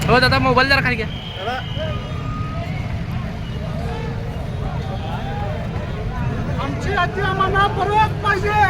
हो दादा मोबाईल जरा खाली घ्या. आमची यादी आम्हाला परत पाहिजे.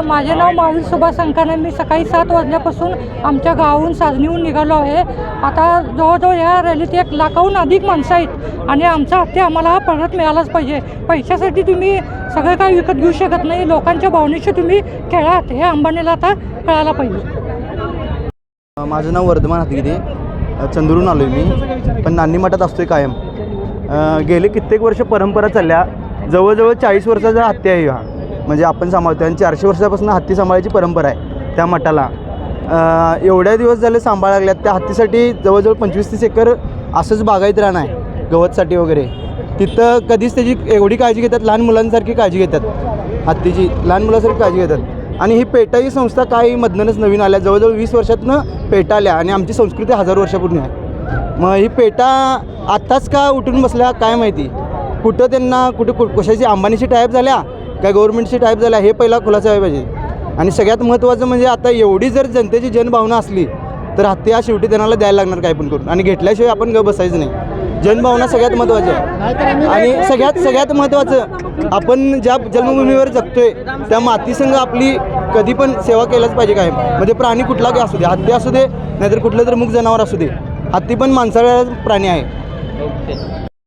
माझे नाव माऊली सुभाष संकाने. मी सकाळी 7 वाजल्यापासून आमच्या गावाहून साजनीहून निघालो आहे. आता जवळजवळ या रॅलीत 1 लाखाहून अधिक माणसं आहेत आणि आमचा हत्ती आम्हाला परत मिळालाच पाहिजे. पैशासाठी तुम्ही सगळं काही विकत घेऊ शकत नाही. लोकांच्या भावनेशी तुम्ही खेळात हे अंबानीला आता कळायला पाहिजे. माझं नाव वर्धमान हातगिरे, चंद्रून आलो आहे मी, पण नान्नी मठात असतोय कायम. गेले कित्येक वर्ष परंपरा चालल्या. जवळजवळ 40 वर्षाचा हत्ती आहे हा, म्हणजे आपण सांभाळतो आणि 400 वर्षापासून हत्ती सांभाळायची परंपरा आहे त्या मठाला. एवढ्या दिवस झाले सांभाळा लागल्यात. त्या हत्तीसाठी जवळजवळ 25-30 एकर असंच बागायत रान आहे गवतसाठी वगैरे. तिथं कधीच त्याची एवढी काळजी घेतात, लहान मुलांसारखी काळजी घेतात हत्तीची, लहान मुलांसारखी काळजी घेतात. आणि ही पेटा ही संस्था काही मधनंच नवीन आल्या, जवळजवळ 20 वर्षातनं पेटा आल्या आणि आमची संस्कृती 1000 वर्षापूर्वी आहे. मग ही पेटा आत्ताच का उठून बसल्या काय माहिती. कुठं त्यांना कशाची अंबानीची टाईप झाल्या काय गव्हर्नमेंटची टाईप झाल्या हे पहिला खुलासा व्हायला पाहिजे. आणि सगळ्यात महत्त्वाचं म्हणजे आता एवढी जर जनतेची जनभावना असली तर हत्ती हा शेवटी त्यांना द्यायला लागणार काय पण करून, आणि घेतल्याशिवाय आपण बसायचं नाही. जनभावना सगळ्यात महत्त्वाची आहे. आणि सगळ्यात महत्त्वाचं आपण ज्या जन्मभूमीवर जगतोय त्या मातीसंग आपली कधी पण सेवा केल्याच पाहिजे कायम. म्हणजे प्राणी कुठला काही असू दे, हत्ती असू दे नाहीतर कुठलं तर मूक जनावर असू दे, हत्ती पण माणसाळा प्राणी आहे.